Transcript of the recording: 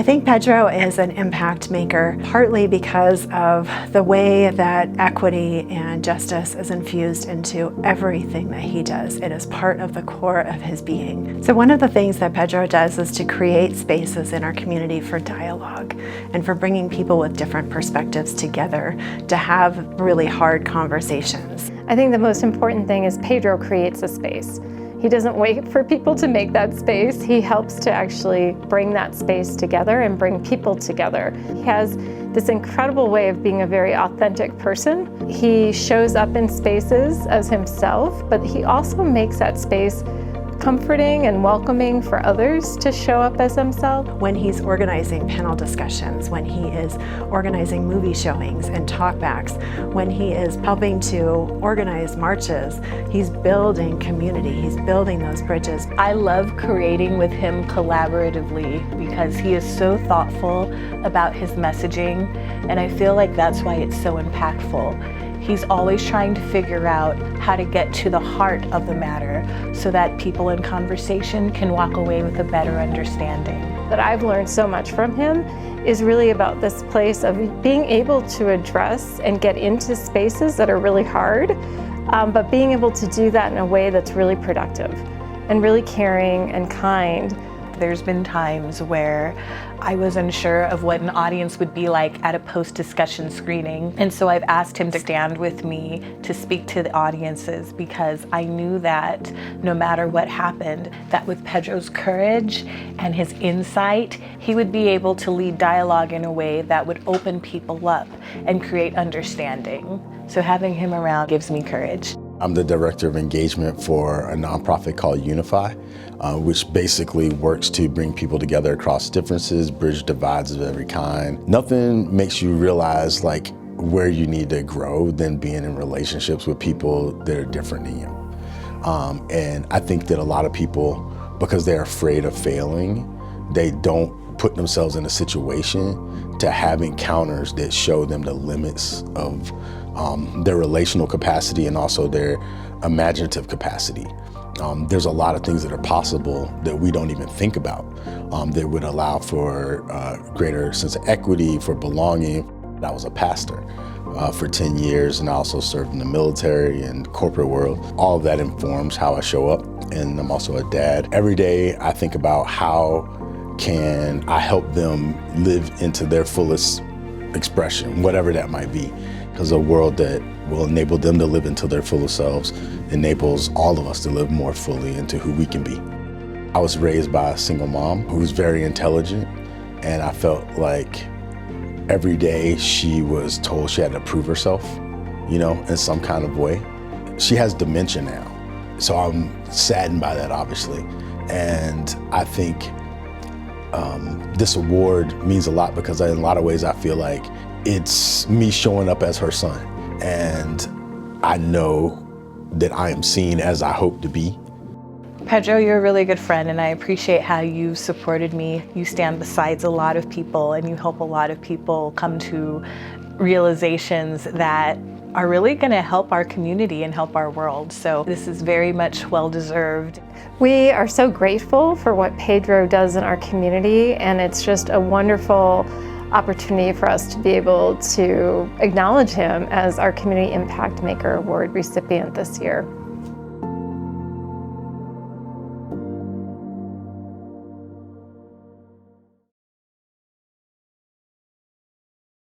I think Pedro is an impact maker, partly because of the way that equity and justice is infused into everything that he does. It is part of the core of his being. So one of the things that Pedro does is to create spaces in our community for dialogue and for bringing people with different perspectives together to have really hard conversations. I think the most important thing is Pedro creates a space. He doesn't wait for people to make that space. He helps to actually bring that space together and bring people together. He has this incredible way of being a very authentic person. He shows up in spaces as himself, but he also makes that space comforting and welcoming for others to show up as themselves. When he's organizing panel discussions, when he is organizing movie showings and talkbacks, when he is helping to organize marches, he's building community, he's building those bridges. I love creating with him collaboratively because he is so thoughtful about his messaging, and I feel like that's why it's so impactful. He's always trying to figure out how to get to the heart of the matter so that people in conversation can walk away with a better understanding. That I've learned so much from him is really about this place of being able to address and get into spaces that are really hard, but being able to do that in a way that's really productive and really caring and kind. There's been times where I was unsure of what an audience would be like at a post-discussion screening. And so I've asked him to stand with me to speak to the audiences because I knew that no matter what happened, that with Pedro's courage and his insight, he would be able to lead dialogue in a way that would open people up and create understanding. So having him around gives me courage. I'm the director of engagement for a nonprofit called Unify, which basically works to bring people together across differences, bridge divides of every kind. Nothing makes you realize like where you need to grow than being in relationships with people that are different than you. And I think that a lot of people, because they're afraid of failing, they don't put themselves in a situation to have encounters that show them the limits of their relational capacity and also their imaginative capacity. There's a lot of things that are possible that we don't even think about that would allow for greater sense of equity, for belonging. I was a pastor for 10 years and I also served in the military and corporate world. All of that informs how I show up, and I'm also a dad. Every day I think about how can I help them live into their fullest expression, whatever that might be. Because a world that will enable them to live into their fullest selves enables all of us to live more fully into who we can be. I was raised by a single mom who was very intelligent, and I felt like every day she was told she had to prove herself, you know, in some kind of way. She has dementia now, so I'm saddened by that, obviously. And I think this award means a lot because in a lot of ways I feel like it's me showing up as her son, and I know that I am seen as I hope to be. Pedro, you're a really good friend, and I appreciate how you supported me. You stand beside a lot of people, and you help a lot of people come to realizations that are really going to help our community and help our world. So this is very much well-deserved. We are so grateful for what Pedro does in our community, and it's just a wonderful opportunity for us to be able to acknowledge him as our Community Impact Maker Award recipient this year.